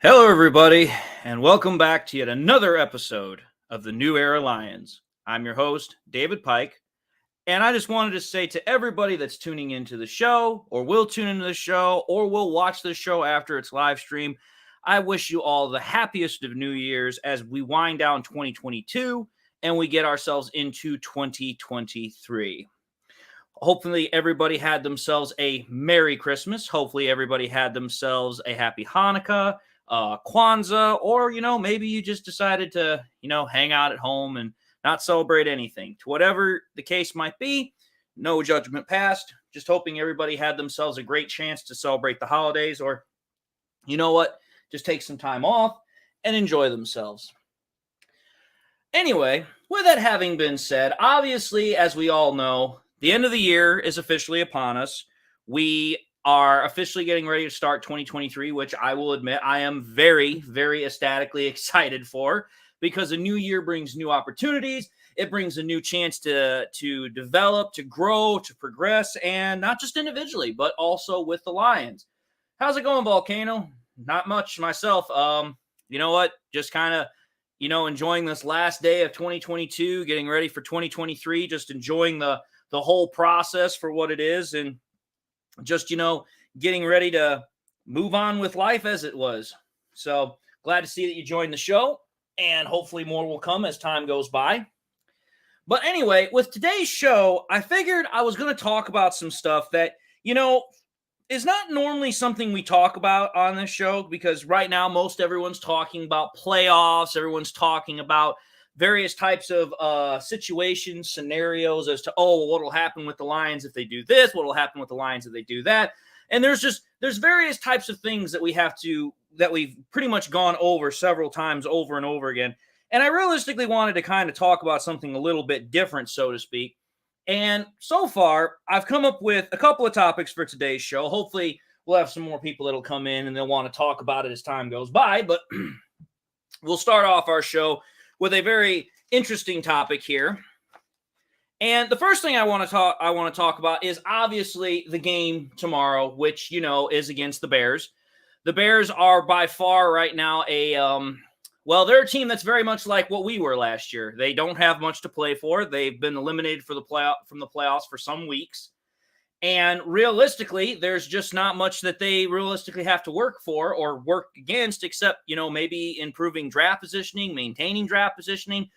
Hello, everybody, and welcome back to yet another episode of the New Era Lions. I'm your host, David Pyke, and I just wanted to say to everybody that's tuning into the show, or will tune into the show, or will watch the show after its live stream, I wish you all the happiest of New Year's as we wind down 2022 and we get ourselves into 2023. Hopefully, everybody had themselves a Merry Christmas. Hopefully, everybody had themselves a Happy Hanukkah, Kwanzaa, or, maybe you just decided to, hang out at home and not celebrate anything. To whatever the case might be, no judgment passed. Just hoping everybody had themselves a great chance to celebrate the holidays, or, you know what, just take some time off and enjoy themselves. Anyway, with that having been said, obviously, as we all know, the end of the year is officially upon us. We are officially getting ready to start 2023, which I will admit I am very, very ecstatically excited for, because a new year brings new opportunities. It brings a new chance to develop, to grow, to progress, and not just individually, but also with the Lions. How's it going, Volcano? Not much myself. You know what? Just kind of enjoying this last day of 2022, getting ready for 2023, just enjoying the whole process for what it is, and just, getting ready to move on with life as it was. So glad to see that you joined the show, and hopefully more will come as time goes by. But anyway, with today's show, I figured I was going to talk about some stuff that, is not normally something we talk about on this show, because right now most everyone's talking about playoffs. Everyone's talking about various types of situations, scenarios as to, what will happen with the Lions if they do this, what will happen with the Lions if they do that. And there's various types of things that we've pretty much gone over several times over and over again. And I realistically wanted to kind of talk about something a little bit different, so to speak. And so far, I've come up with a couple of topics for today's show. Hopefully, we'll have some more people that'll come in and they'll want to talk about it as time goes by. But we'll start off our show with a very interesting topic here. And the first thing I want to talk about is obviously the game tomorrow, which, is against the Bears. The Bears are by far right now they're a team that's very much like what we were last year. They don't have much to play for. They've been eliminated from the playoffs for some weeks. And realistically, there's just not much that they realistically have to work for or work against, except, maybe improving draft positioning, maintaining draft positioning.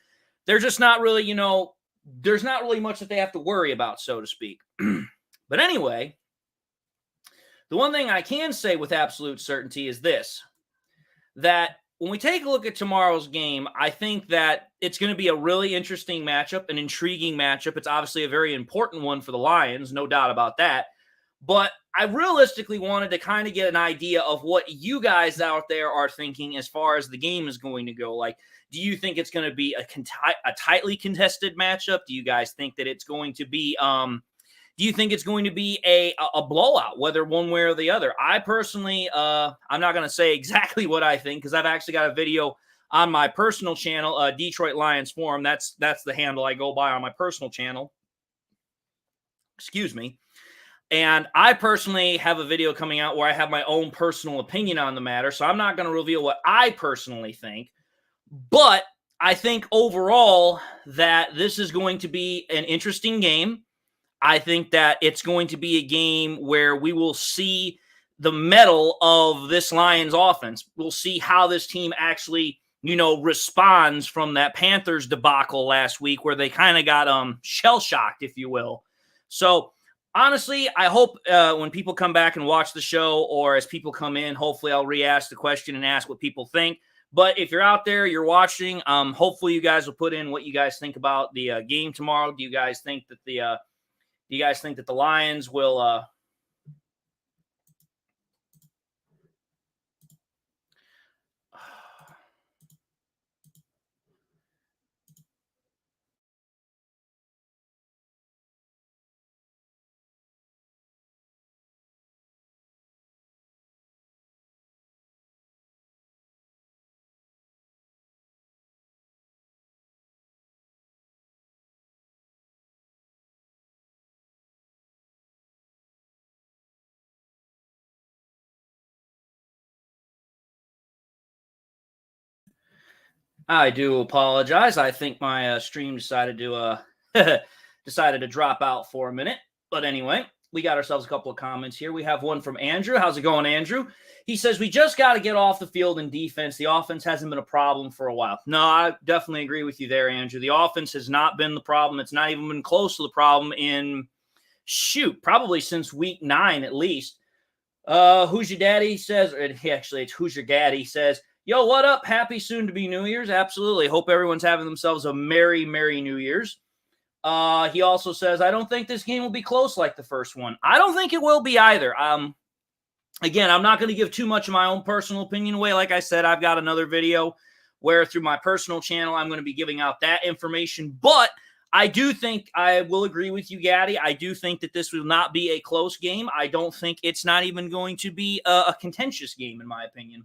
They're just not really, there's not really much that they have to worry about, so to speak. But anyway, the one thing I can say with absolute certainty is this, that when we take a look at tomorrow's game, I think that it's going to be a really interesting matchup, an intriguing matchup. It's obviously a very important one for the Lions, no doubt about that. But I realistically wanted to kind of get an idea of what you guys out there are thinking as far as the game is going to go. Like, do you think it's going to be a tightly contested matchup? Do you guys think that it's going to be do you think it's going to be a blowout, whether one way or the other? I personally, I'm not going to say exactly what I think, because I've actually got a video on my personal channel, Detroit Lions Forum. That's the handle I go by on my personal channel. Excuse me. And I personally have a video coming out where I have my own personal opinion on the matter, so I'm not going to reveal what I personally think. But I think overall that this is going to be an interesting game. I think that it's going to be a game where we will see the mettle of this Lions offense. We'll see how this team actually, responds from that Panthers debacle last week, where they kind of got shell-shocked, if you will. So honestly, I hope when people come back and watch the show, or as people come in, hopefully I'll re-ask the question and ask what people think. But if you're out there, you're watching, hopefully you guys will put in what you guys think about the game tomorrow. Do you guys think that the Lions will I do apologize. I think my stream decided to decided to drop out for a minute. But anyway, we got ourselves a couple of comments here. We have one from Andrew. How's it going, Andrew? He says, we just got to get off the field in defense. The offense hasn't been a problem for a while. No, I definitely agree with you there, Andrew. The offense has not been the problem. It's not even been close to the problem in, probably since week 9 at least. Who's your daddy? Says, actually, it's Who's Your Daddy says, yo, what up? Happy soon to be New Year's. Absolutely. Hope everyone's having themselves a merry, merry New Year's. He also says, I don't think this game will be close like the first one. I don't think it will be either. Again, I'm not going to give too much of my own personal opinion away. Like I said, I've got another video where through my personal channel, I'm going to be giving out that information. But I do think I will agree with you, Gaddy. I do think that this will not be a close game. I don't think it's not even going to be a contentious game, in my opinion.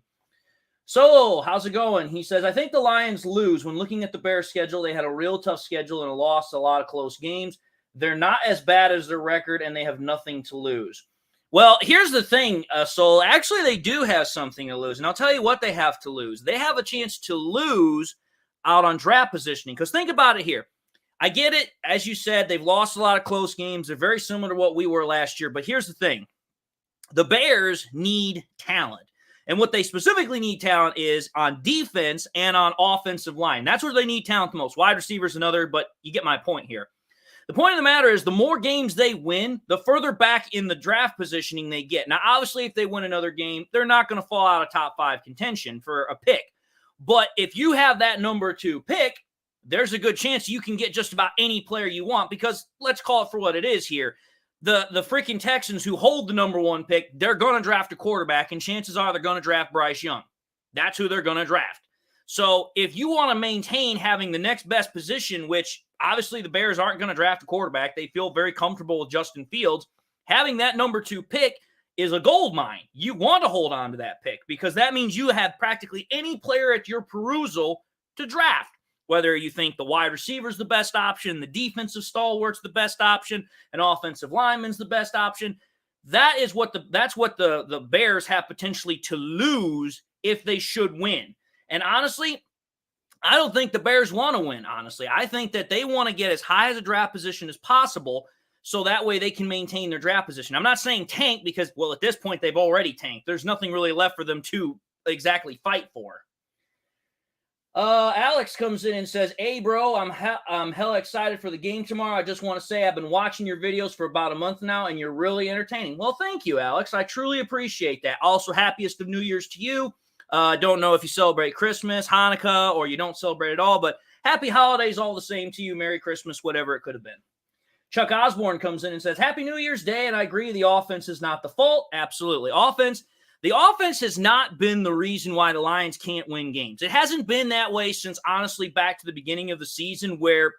So, how's it going? He says, I think the Lions lose. When looking at the Bears' schedule, they had a real tough schedule and lost a lot of close games. They're not as bad as their record, and they have nothing to lose. Well, here's the thing, Sol. Actually, they do have something to lose, and I'll tell you what they have to lose. They have a chance to lose out on draft positioning, because think about it here. I get it. As you said, they've lost a lot of close games. They're very similar to what we were last year, but here's the thing. The Bears need talent. And what they specifically need talent is on defense and on offensive line. That's where they need talent the most. Wide receivers another, but you get my point here. The point of the matter is the more games they win, the further back in the draft positioning they get. Now, obviously, if they win another game, they're not going to fall out of top 5 contention for a pick. But if you have that number 2 pick, there's a good chance you can get just about any player you want because let's call it for what it is here. The freaking Texans who hold the number 1 pick, they're going to draft a quarterback, and chances are they're going to draft Bryce Young. That's who they're going to draft. So if you want to maintain having the next best position, which obviously the Bears aren't going to draft a quarterback, they feel very comfortable with Justin Fields, having that number 2 pick is a gold mine. You want to hold on to that pick because that means you have practically any player at your perusal to draft. Whether you think the wide receiver is the best option, the defensive stalwart's the best option, an offensive lineman's the best option, that's what the Bears have potentially to lose if they should win. And honestly, I don't think the Bears want to win, honestly. I think that they want to get as high as a draft position as possible so that way they can maintain their draft position. I'm not saying tank because, well, at this point, they've already tanked. There's nothing really left for them to exactly fight for. Alex comes in and says, hey, bro, I'm hella excited for the game tomorrow. I just want to say I've been watching your videos for about a month now, and you're really entertaining. Well, thank you, Alex. I truly appreciate that. Also, happiest of New Year's to you. Don't know if you celebrate Christmas, Hanukkah, or you don't celebrate at all, but happy holidays all the same to you. Merry Christmas, whatever it could have been. Chuck Osborne comes in and says, Happy New Year's Day, and I agree the offense is not the fault. Absolutely. The offense has not been the reason why the Lions can't win games. It hasn't been that way since, honestly, back to the beginning of the season where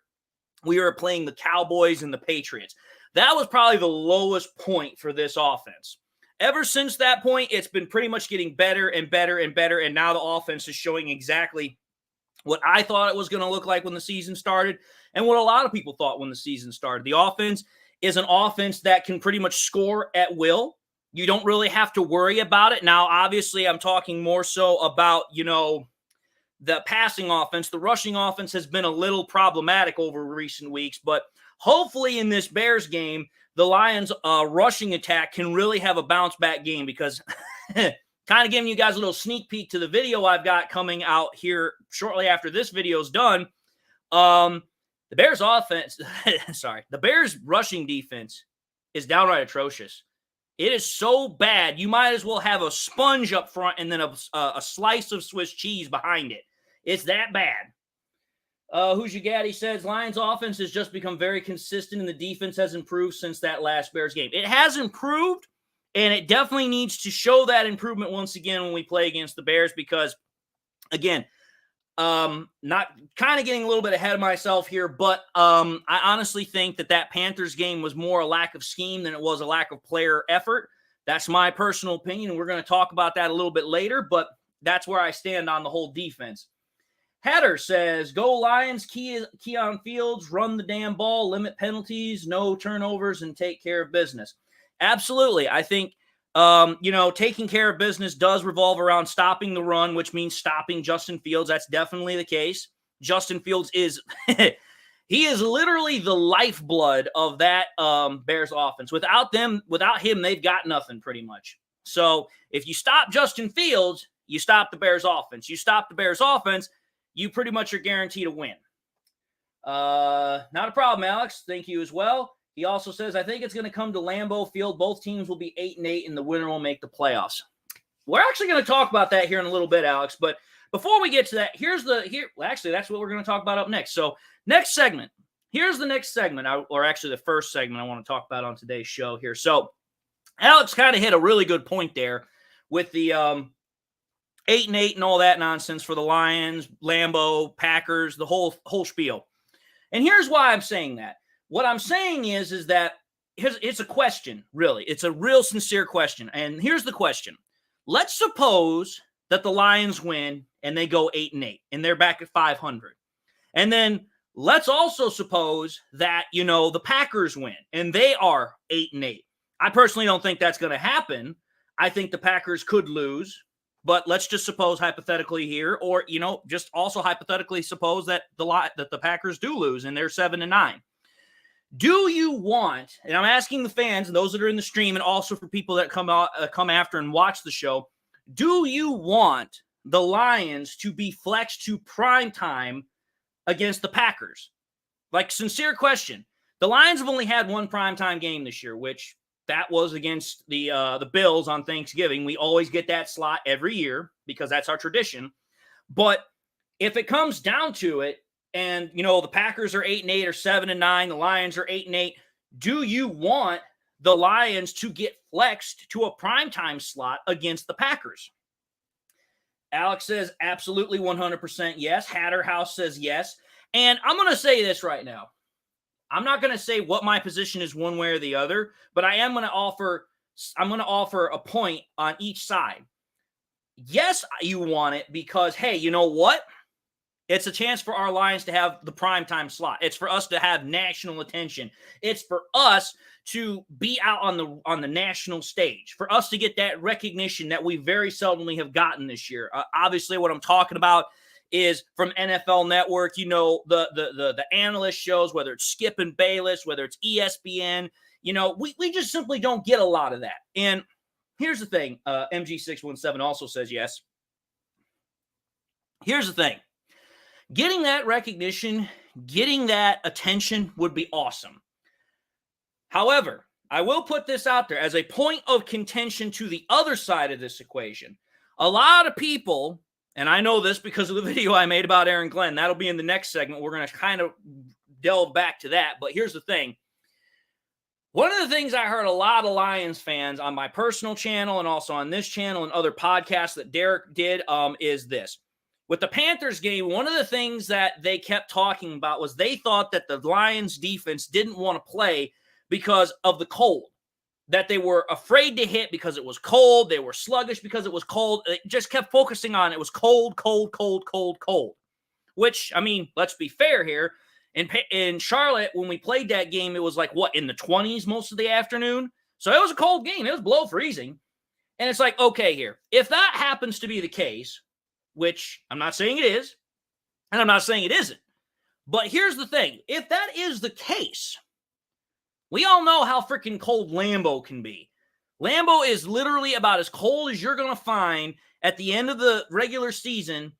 we were playing the Cowboys and the Patriots. That was probably the lowest point for this offense. Ever since that point, it's been pretty much getting better and better and better, and now the offense is showing exactly what I thought it was going to look like when the season started and what a lot of people thought when the season started. The offense is an offense that can pretty much score at will. You don't really have to worry about it. Now, obviously, I'm talking more so about, the passing offense. The rushing offense has been a little problematic over recent weeks, but hopefully in this Bears game, the Lions' rushing attack can really have a bounce-back game because kind of giving you guys a little sneak peek to the video I've got coming out here shortly after this video is done. The Bears' offense, the Bears' rushing defense is downright atrocious. It is so bad, you might as well have a sponge up front and then a slice of Swiss cheese behind it. It's that bad. Who's Your Gaddy says, Lions offense has just become very consistent and the defense has improved since that last Bears game. It has improved, and it definitely needs to show that improvement once again when we play against the Bears because, again, not kind of getting a little bit ahead of myself here, but I honestly think that Panthers game was more a lack of scheme than it was a lack of player effort. That's my personal opinion, and we're going to talk about that a little bit later, but that's where I stand on the whole defense. Hatter says, go Lions, key on Fields, run the damn ball, limit penalties, no turnovers, and take care of business. Absolutely. I think Taking care of business does revolve around stopping the run, which means stopping Justin Fields. That's definitely the case. Justin Fields is he is literally the lifeblood of that Bears offense. Without him, they've got nothing pretty much. So if you stop Justin Fields, you stop the Bears offense. You stop the Bears offense, you pretty much are guaranteed a win. Not a problem, Alex. Thank you as well. He also says, I think it's going to come to Lambeau Field. Both teams will be 8-8, and the winner will make the playoffs. We're actually going to talk about that here in a little bit, Alex. But before we get to that, actually, that's what we're going to talk about up next. So next segment. Here's the next segment, or actually the first segment I want to talk about on today's show here. So Alex kind of hit a really good point there with the 8-8 and all that nonsense for the Lions, Lambeau, Packers, the whole spiel. And here's why I'm saying that. What I'm saying is that it's a question, really. It's a real sincere question. And here's the question. Let's suppose that the Lions win and they go 8-8 and they're back at 500. And then let's also suppose that, the Packers win and they are 8-8. I personally don't think that's going to happen. I think the Packers could lose, but let's just suppose hypothetically here, or, just also hypothetically suppose that the Packers do lose and they're 7-9. Do you want, and I'm asking the fans and those that are in the stream and also for people that come after and watch the show, do you want the Lions to be flexed to primetime against the Packers? Like, sincere question. The Lions have only had one primetime game this year, which that was against the Bills on Thanksgiving. We always get that slot every year because that's our tradition. But if it comes down to it, and, the Packers are 8-8 or 7-9, the Lions are 8-8. Do you want the Lions to get flexed to a primetime slot against the Packers? Alex says absolutely 100% yes. Hatterhouse says yes. And I'm going to say this right now. I'm not going to say what my position is one way or the other, but I'm going to offer a point on each side. Yes, you want it because, hey, you know what? It's a chance for our Lions to have the primetime slot. It's for us to have national attention. It's for us to be out on the national stage, for us to get that recognition that we very seldomly have gotten this year. Obviously, what I'm talking about is from NFL Network, the analyst shows, whether it's Skip and Bayless, whether it's ESPN, we just simply don't get a lot of that. And here's the thing. MG617 also says yes. Here's the thing. Getting that recognition, getting that attention would be awesome. However, I will put this out there as a point of contention to the other side of this equation. A lot of people, and I know this because of the video I made about Aaron Glenn, that'll be in the next segment. We're going to kind of delve back to that. But here's the thing. One of the things I heard a lot of Lions fans on my personal channel and also on this channel and other podcasts that Derek did is this. With the Panthers game, one of the things that they kept talking about was they thought that the Lions defense didn't want to play because of the cold, that they were afraid to hit because it was cold. They were sluggish because it was cold. They just kept focusing on it was cold, cold, cold, cold, cold, which, I mean, let's be fair here. In Charlotte, when we played that game, it was like, in the 20s most of the afternoon? So it was a cold game. It was below freezing. And it's like, okay, here, if that happens to be the case, which I'm not saying it is, and I'm not saying it isn't. But here's the thing. If that is the case, we all know how freaking cold Lambeau can be. Lambeau is literally about as cold as you're going to find at the end of the regular season.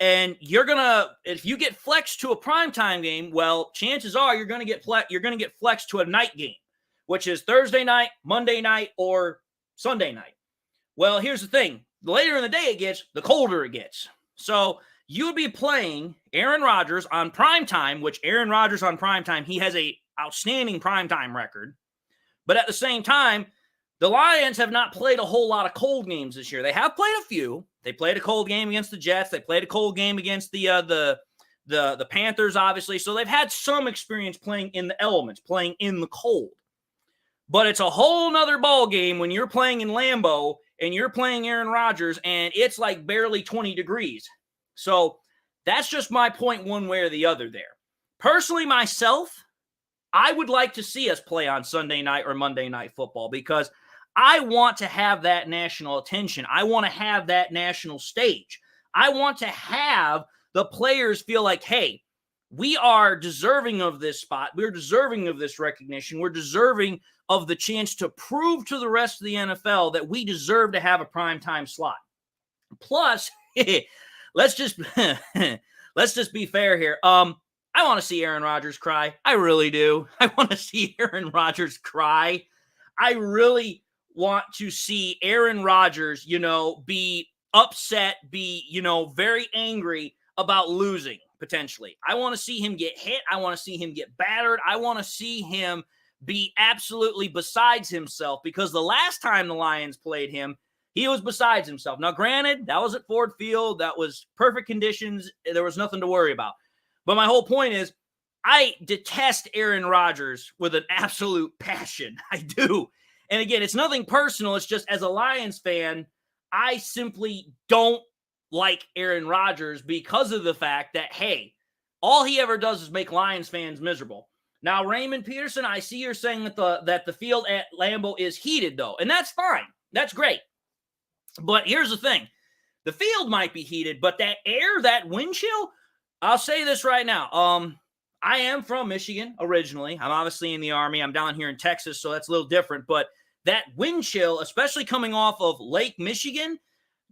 And if you get flexed to a primetime game, well, chances are you're going to get flexed to a night game, which is Thursday night, Monday night, or Sunday night. Well, here's the thing. The later in the day it gets, the colder it gets. So you would be playing Aaron Rodgers on primetime, which Aaron Rodgers on primetime, he has a outstanding primetime record. But at the same time, the Lions have not played a whole lot of cold games this year. They have played a few. They played a cold game against the Jets. They played a cold game against the Panthers, obviously. So they've had some experience playing in the elements, playing in the cold. But it's a whole nother ball game when you're playing in Lambeau and you're playing Aaron Rodgers and it's like barely 20 degrees. So that's just my point one way or the other there. Personally, myself, I would like to see us play on Sunday night or Monday night football because I want to have that national attention. I want to have that national stage. I want to have the players feel like, hey, we are deserving of this spot. We're deserving of this recognition. We're deserving of the chance to prove to the rest of the NFL that we deserve to have a primetime slot. Plus, let's just be fair here. I want to see Aaron Rodgers cry. I really do. I want to see Aaron Rodgers cry. I really want to see Aaron Rodgers, be upset, be, very angry about losing potentially. I want to see him get hit. I want to see him get battered. I want to see him be absolutely besides himself, because the last time the Lions played him, he was besides himself. Now, granted, that was at Ford Field. That was perfect conditions. There was nothing to worry about. But my whole point is, I detest Aaron Rodgers with an absolute passion. I do. And again, it's nothing personal. It's just, as a Lions fan, I simply don't like Aaron Rodgers because of the fact that, hey, all he ever does is make Lions fans miserable. Now, Raymond Peterson, I see you're saying that the field at Lambeau is heated, though, and that's fine. That's great. But here's the thing. The field might be heated, but that air, that wind chill, I'll say this right now. I am from Michigan originally. I'm obviously in the Army. I'm down here in Texas, so that's a little different. But that wind chill, especially coming off of Lake Michigan,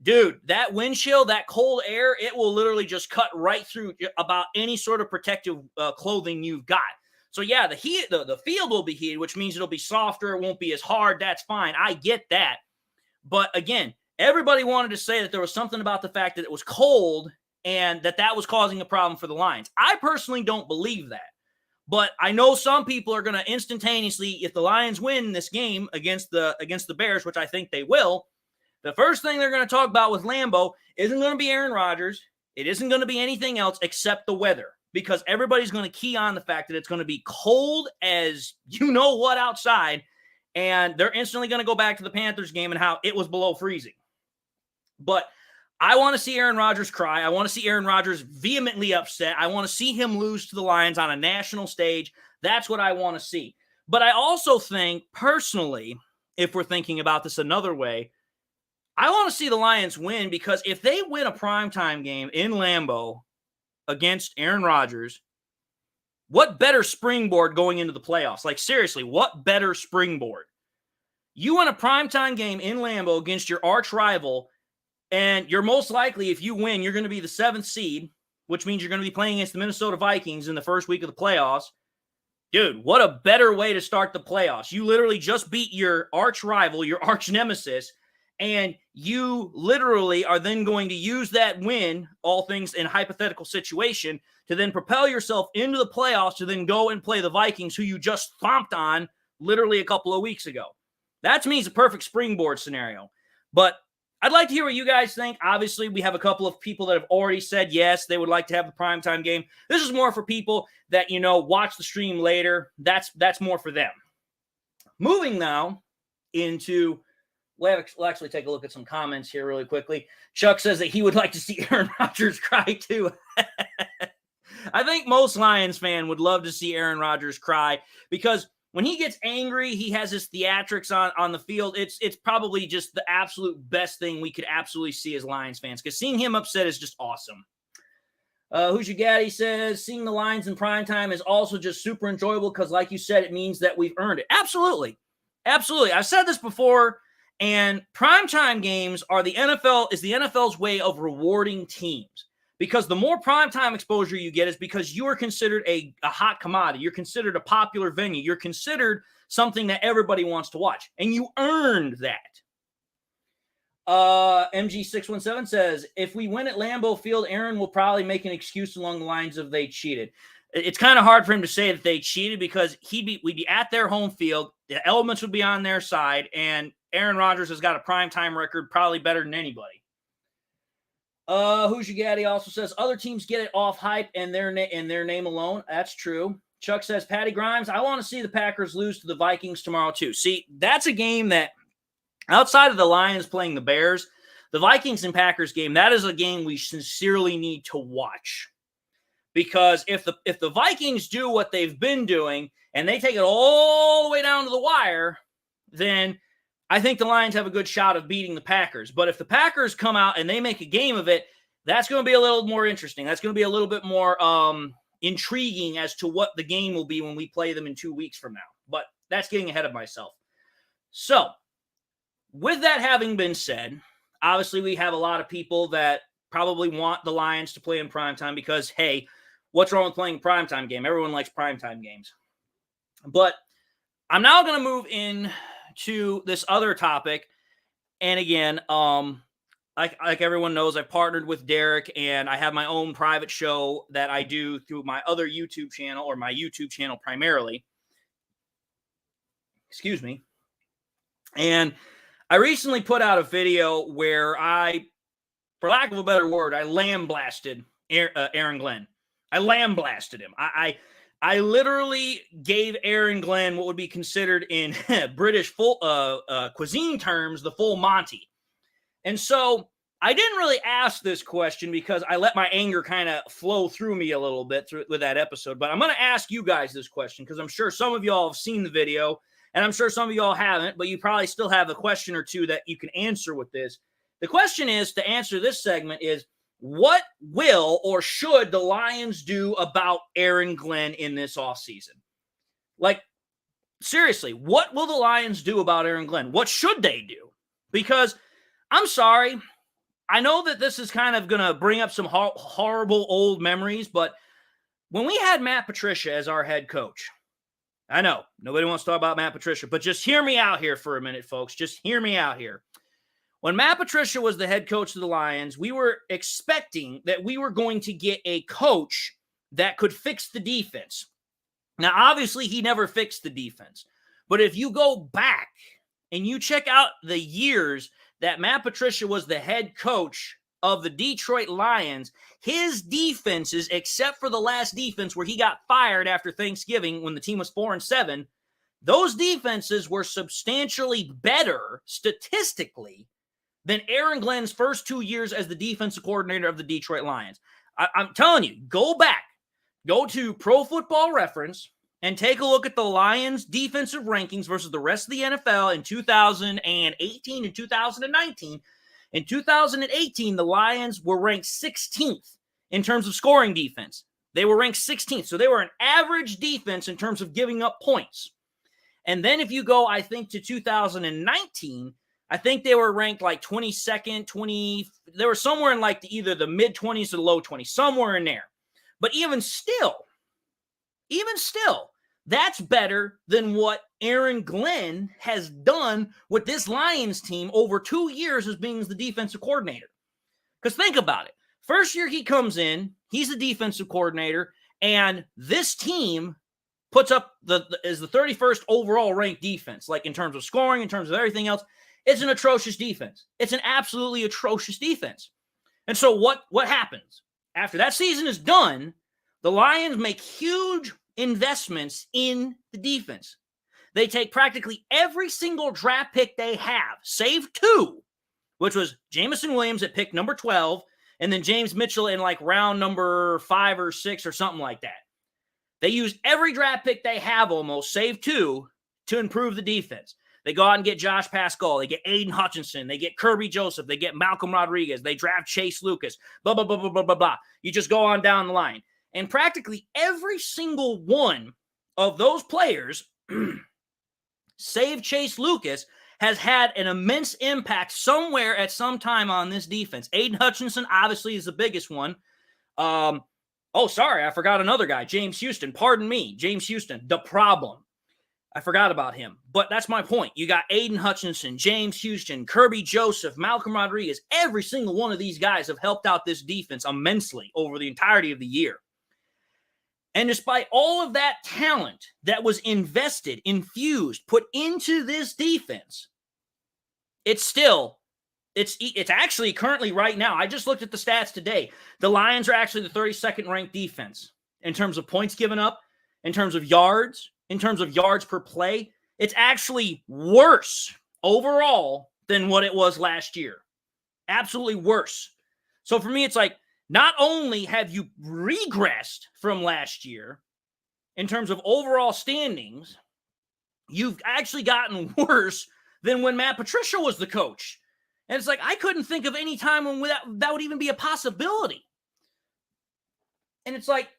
dude, that wind chill, that cold air, it will literally just cut right through about any sort of protective clothing you've got. So yeah, the field will be heated, which means it'll be softer. It won't be as hard. That's fine. I get that. But again, everybody wanted to say that there was something about the fact that it was cold and that was causing a problem for the Lions. I personally don't believe that. But I know some people are going to instantaneously, if the Lions win this game against the Bears, which I think they will, the first thing they're going to talk about with Lambeau isn't going to be Aaron Rodgers. It isn't going to be anything else except the weather, because everybody's going to key on the fact that it's going to be cold as you know what outside, and they're instantly going to go back to the Panthers game and how it was below freezing. But I want to see Aaron Rodgers cry. I want to see Aaron Rodgers vehemently upset. I want to see him lose to the Lions on a national stage. That's what I want to see. But I also think, personally, if we're thinking about this another way, I want to see the Lions win, because if they win a primetime game in Lambeau against Aaron Rodgers, what better springboard going into the playoffs? Like, seriously, what better springboard? You win a primetime game in Lambeau against your arch rival, and you're most likely, if you win, you're going to be the 7th seed, which means you're going to be playing against the Minnesota Vikings in the first week of the playoffs. Dude, what a better way to start the playoffs. You literally just beat your arch rival, your arch nemesis, and you literally are then going to use that win, all things in hypothetical situation, to then propel yourself into the playoffs to then go and play the Vikings, who you just thumped on literally a couple of weeks ago. That, to me, is a perfect springboard scenario. But I'd like to hear what you guys think. Obviously, we have a couple of people that have already said yes, they would like to have the primetime game. This is more for people that, watch the stream later. That's more for them. Moving now into, we'll actually take a look at some comments here really quickly. Chuck says that he would like to see Aaron Rodgers cry too. I think most Lions fan would love to see Aaron Rodgers cry, because when he gets angry, he has his theatrics on the field. It's probably just the absolute best thing we could absolutely see as Lions fans, because seeing him upset is just awesome. Who's Your Gaddy says, seeing the Lions in primetime is also just super enjoyable because, like you said, it means that we've earned it. Absolutely. Absolutely. I've said this before, and primetime games are the NFL's way of rewarding teams. Because the more primetime exposure you get is because you are considered a hot commodity. You're considered a popular venue. You're considered something that everybody wants to watch. And you earned that. MG617 says, if we win at Lambeau Field, Aaron will probably make an excuse along the lines of they cheated. It's kind of hard for him to say that they cheated, because we'd be at their home field. The elements would be on their side. And Aaron Rodgers has got a primetime record probably better than anybody. Who's Your Gaddy also says, other teams get it off hype and their name alone. That's true. Chuck says, Patty Grimes, I want to see the Packers lose to the Vikings tomorrow too. See, that's a game that, outside of the Lions playing the Bears, the Vikings and Packers game, that is a game we sincerely need to watch. Because if the Vikings do what they've been doing and they take it all the way down to the wire, then I think the Lions have a good shot of beating the Packers. But if the Packers come out and they make a game of it, that's going to be a little more interesting. That's going to be a little bit more intriguing as to what the game will be when we play them in 2 weeks from now. But that's getting ahead of myself. So, with that having been said, obviously we have a lot of people that probably want the Lions to play in primetime because, hey, what's wrong with playing a primetime game? Everyone likes primetime games. But I'm now going to move in to this other topic. And again, like everyone knows, I've partnered with Derek, and I have my own private show that I do through my other YouTube channel, or my YouTube channel primarily. Excuse me. And I recently put out a video where I, for lack of a better word, I lambasted Aaron Glenn. I lambasted him. I literally gave Aaron Glenn what would be considered in British full cuisine terms the full Monty. And so I didn't really ask this question because I let my anger kind of flow through me a little bit with that episode. But I'm going to ask you guys this question because I'm sure some of y'all have seen the video, and I'm sure some of y'all haven't, but you probably still have a question or two that you can answer with this. The question is, to answer this segment, is what will or should the Lions do about Aaron Glenn in this offseason? Like, seriously, what will the Lions do about Aaron Glenn? What should they do? Because I'm sorry, I know that this is kind of going to bring up some horrible old memories, but when we had Matt Patricia as our head coach, I know nobody wants to talk about Matt Patricia, but just hear me out here for a minute, folks. Just hear me out here. When Matt Patricia was the head coach of the Lions, we were expecting that we were going to get a coach that could fix the defense. Now, obviously, he never fixed the defense. But if you go back and you check out the years that Matt Patricia was the head coach of the Detroit Lions, his defenses, except for the last defense where he got fired after Thanksgiving when the team was 4-7, those defenses were substantially better statistically than Aaron Glenn's first 2 years as the defensive coordinator of the Detroit Lions. I'm telling you, go back. Go to Pro Football Reference and take a look at the Lions' defensive rankings versus the rest of the NFL in 2018 and 2019. In 2018, the Lions were ranked 16th in terms of scoring defense. They were ranked 16th, so they were an average defense in terms of giving up points. And then if you go, I think, to 2019, I think they were ranked like 22nd, they were somewhere in like either the mid-20s to the low 20s, somewhere in there. But even still, that's better than what Aaron Glenn has done with this Lions team over 2 years as being the defensive coordinator. Because think about it. First year he comes in, he's the defensive coordinator, and this team puts up is the 31st overall ranked defense, like in terms of scoring, in terms of everything else. It's an atrocious defense. It's an absolutely atrocious defense. And so what happens? After that season is done, the Lions make huge investments in the defense. They take practically every single draft pick they have, save 2, which was Jamison Williams at pick number 12, and then James Mitchell in like round number 5 or 6 or something like that. They use every draft pick they have almost, save 2, to improve the defense. They go out and get Josh Pascal. They get Aiden Hutchinson. They get Kirby Joseph. They get Malcolm Rodriguez. They draft Chase Lucas. Blah, blah, blah, blah, blah, blah, blah. You just go on down the line. And practically every single one of those players, save Chase Lucas, has had an immense impact somewhere at some time on this defense. Aiden Hutchinson obviously is the biggest one. Sorry, I forgot another guy. James Houston. Pardon me. James Houston, the problem. I forgot about him. But that's my point. You got Aiden Hutchinson, James Houston, Kirby Joseph, Malcolm Rodriguez. Every single one of these guys have helped out this defense immensely over the entirety of the year. And despite all of that talent that was invested, infused, put into this defense, it's actually currently right now, I just looked at the stats today, the Lions are actually the 32nd ranked defense in terms of points given up, in terms of yards per play. It's actually worse overall than what it was last year. Absolutely worse. So for me, it's like, not only have you regressed from last year in terms of overall standings, you've actually gotten worse than when Matt Patricia was the coach. And it's like, I couldn't think of any time when that would even be a possibility. And it's like,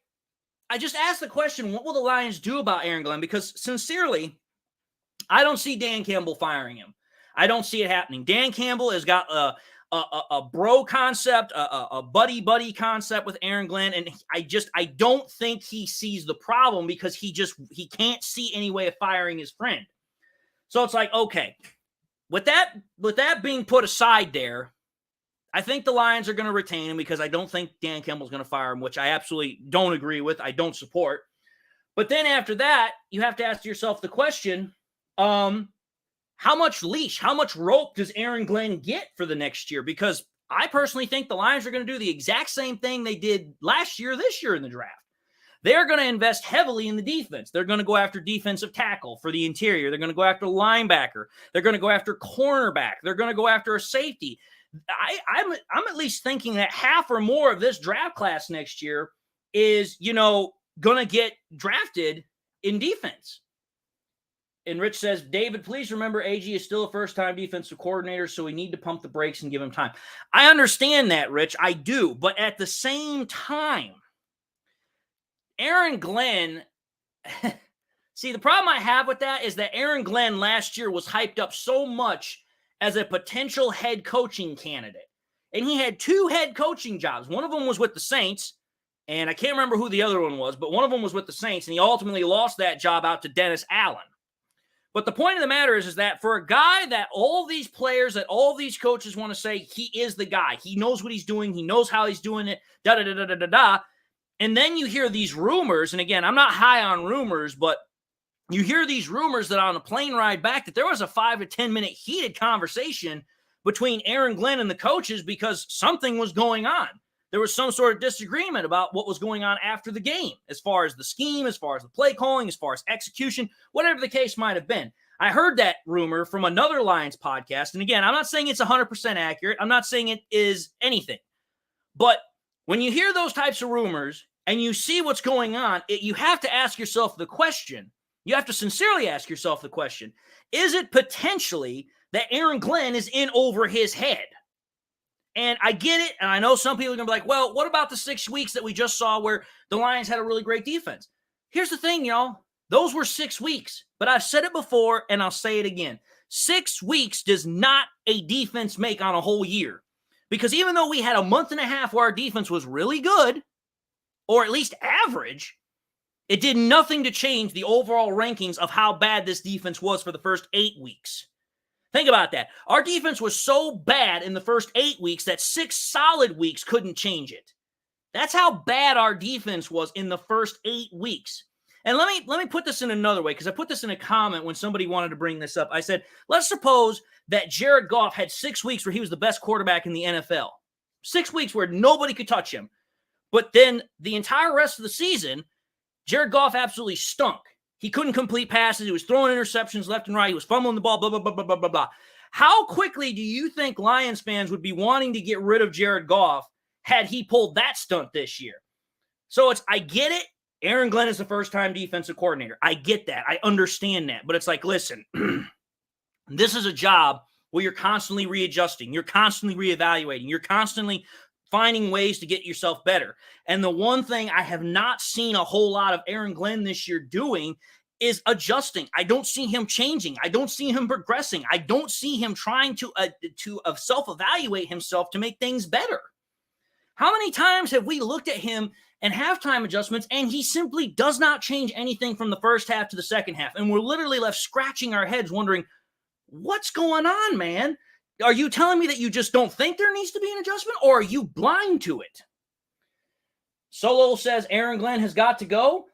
I just asked the question, what will the Lions do about Aaron Glenn? Because sincerely, I don't see Dan Campbell firing him. I don't see it happening. Dan Campbell has got a bro concept, a buddy concept with Aaron Glenn, and I don't think he sees the problem because he can't see any way of firing his friend. So it's like, okay, with that being put aside there, I think the Lions are going to retain him because I don't think Dan Campbell's going to fire him, which I absolutely don't agree with. I don't support. But then after that, you have to ask yourself the question, how much leash, how much rope does Aaron Glenn get for the next year? Because I personally think the Lions are going to do the exact same thing they did last year, this year in the draft. They're going to invest heavily in the defense. They're going to go after defensive tackle for the interior. They're going to go after linebacker. They're going to go after cornerback. They're going to go after a safety. I'm at least thinking that half or more of this draft class next year is, going to get drafted in defense. And Rich says, David, please remember AG is still a first-time defensive coordinator, so we need to pump the brakes and give him time. I understand that, Rich. I do. But at the same time, Aaron Glenn, see, the problem I have with that is that Aaron Glenn last year was hyped up so much as a potential head coaching candidate. And he had 2 head coaching jobs. One of them was with the Saints, and I can't remember who the other one was, but one of them was with the Saints, and he ultimately lost that job out to Dennis Allen. But the point of the matter is that for a guy that all these players, that all these coaches want to say he is the guy, he knows what he's doing, he knows how he's doing it, da-da-da-da-da-da, and then you hear these rumors, and again, I'm not high on rumors, but you hear these rumors that on a plane ride back that there was a 5 to 10 minute heated conversation between Aaron Glenn and the coaches because something was going on. There was some sort of disagreement about what was going on after the game, as far as the scheme, as far as the play calling, as far as execution, whatever the case might have been. I heard that rumor from another Lions podcast. And again, I'm not saying it's 100% accurate. I'm not saying it is anything. But when you hear those types of rumors and you see what's going on, you have to ask yourself the question. You have to sincerely ask yourself the question, is it potentially that Aaron Glenn is in over his head? And I get it, and I know some people are going to be like, well, what about the 6 weeks that we just saw where the Lions had a really great defense? Here's the thing, y'all. Those were 6 weeks, but I've said it before, and I'll say it again. 6 weeks does not a defense make on a whole year. Because even though we had a month and a half where our defense was really good, or at least average, it did nothing to change the overall rankings of how bad this defense was for the first 8 weeks. Think about that. Our defense was so bad in the first 8 weeks that 6 solid weeks couldn't change it. That's how bad our defense was in the first 8 weeks. And let me put this in another way, because I put this in a comment when somebody wanted to bring this up. I said, let's suppose that Jared Goff had 6 weeks where he was the best quarterback in the NFL. 6 weeks where nobody could touch him. But then the entire rest of the season, Jared Goff absolutely stunk. He couldn't complete passes. He was throwing interceptions left and right. He was fumbling the ball, blah, blah, blah, blah, blah, blah, blah. How quickly do you think Lions fans would be wanting to get rid of Jared Goff had he pulled that stunt this year? So I get it. Aaron Glenn is the first-time defensive coordinator. I get that. I understand that. But it's like, listen, this is a job where you're constantly readjusting. You're constantly reevaluating. You're constantly finding ways to get yourself better. And the one thing I have not seen a whole lot of Aaron Glenn this year doing is adjusting. I don't see him changing. I don't see him progressing. I don't see him trying to self-evaluate himself to make things better. How many times have we looked at him and halftime adjustments, and he simply does not change anything from the first half to the second half? And we're literally left scratching our heads wondering, what's going on, man? Are you telling me that you just don't think there needs to be an adjustment, or are you blind to it? Solo says Aaron Glenn has got to go.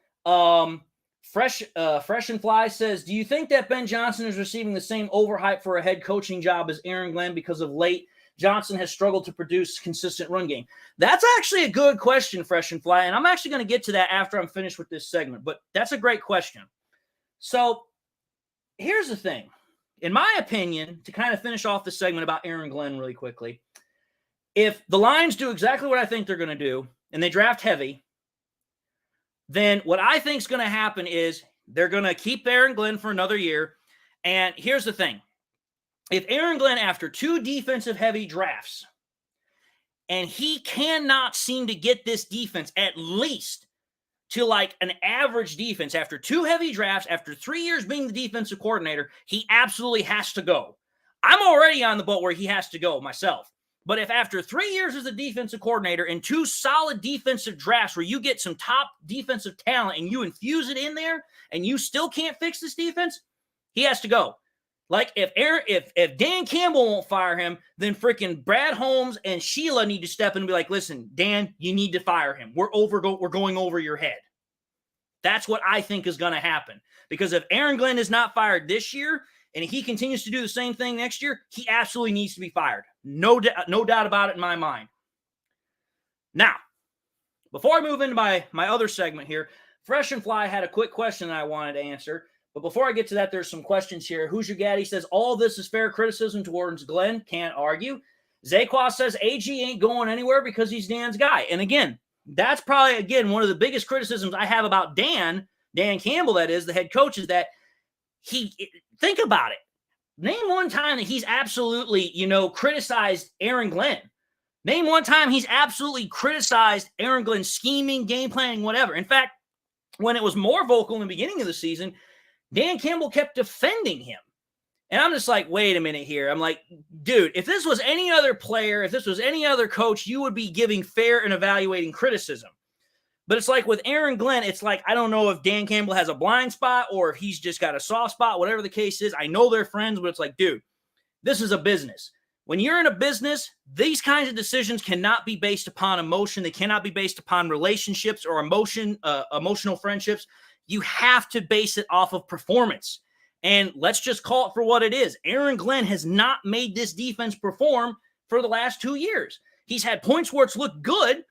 Fresh and Fly says, do you think that Ben Johnson is receiving the same overhype for a head coaching job as Aaron Glenn because of late Johnson has struggled to produce consistent run game? That's actually a good question, Fresh and Fly, and I'm actually going to get to that after I'm finished with this segment, but that's a great question. So here's the thing. In my opinion, to kind of finish off the segment about Aaron Glenn really quickly, if the Lions do exactly what I think they're going to do, and they draft heavy, then what I think is going to happen is they're going to keep Aaron Glenn for another year. And here's the thing. if Aaron Glenn, after 2 defensive-heavy drafts, and he cannot seem to get this defense at least to like an average defense after 2 heavy drafts, after 3 years being the defensive coordinator, he absolutely has to go. I'm already on the boat where he has to go myself. But if after 3 years as a defensive coordinator and 2 solid defensive drafts where you get some top defensive talent and you infuse it in there and you still can't fix this defense, he has to go. Like if Dan Campbell won't fire him, then freaking Brad Holmes and Sheila need to step in and be like, listen, Dan, you need to fire him. We're going over your head. That's what I think is going to happen. Because if Aaron Glenn is not fired this year and he continues to do the same thing next year, he absolutely needs to be fired. No doubt about it in my mind. Now, before I move into my other segment here, Fresh and Fly had a quick question that I wanted to answer. But before I get to that, there's some questions here. Who's Your Gaddy says, all this is fair criticism towards Glenn. Can't argue. Zaquas says, AG ain't going anywhere because he's Dan's guy. And again, that's probably, again, one of the biggest criticisms I have about Dan Campbell, that is, the head coach, is that think about it. Name one time that he's absolutely, criticized Aaron Glenn. Name one time he's absolutely criticized Aaron Glenn's scheming, game planning, whatever. In fact, when it was more vocal in the beginning of the season, Dan Campbell kept defending him. And I'm just like, wait a minute here. I'm like, dude, if this was any other player, if this was any other coach, you would be giving fair and evaluating criticism. But it's like with Aaron Glenn, it's like, I don't know if Dan Campbell has a blind spot or if he's just got a soft spot, whatever the case is. I know they're friends, but it's like, dude, this is a business. When you're in a business, these kinds of decisions cannot be based upon emotion. They cannot be based upon relationships or emotional friendships. You have to base it off of performance. And let's just call it for what it is. Aaron Glenn has not made this defense perform for the last 2 years. He's had points where it's looked good,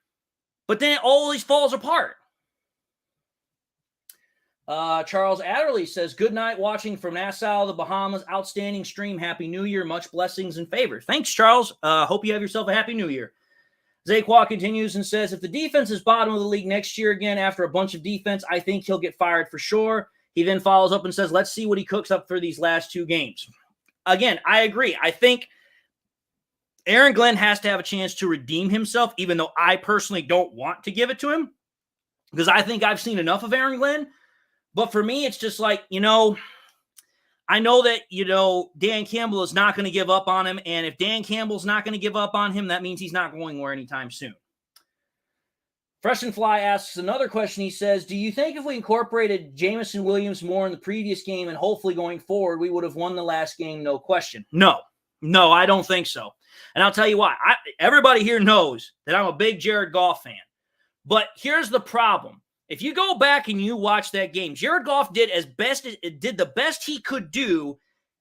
but then it always falls apart. Charles Adderley says, good night watching from Nassau, the Bahamas. Outstanding stream. Happy New Year. Much blessings and favor. Thanks, Charles. Hope you have yourself a happy New Year. Zaquan continues and says, if the defense is bottom of the league next year again after a bunch of defense, I think he'll get fired for sure. He then follows up and says, let's see what he cooks up for these last 2 games. Again, I agree. I think Aaron Glenn has to have a chance to redeem himself, even though I personally don't want to give it to him because I think I've seen enough of Aaron Glenn. But for me, it's just like, I know that, Dan Campbell is not going to give up on him. And if Dan Campbell's not going to give up on him, that means he's not going anywhere anytime soon. Fresh and Fly asks another question. He says, do you think if we incorporated Jameson Williams more in the previous game and hopefully going forward, we would have won the last game? No question. No, I don't think so. And I'll tell you why. Everybody here knows that I'm a big Jared Goff fan. But here's the problem. If you go back and you watch that game, Jared Goff did the best he could do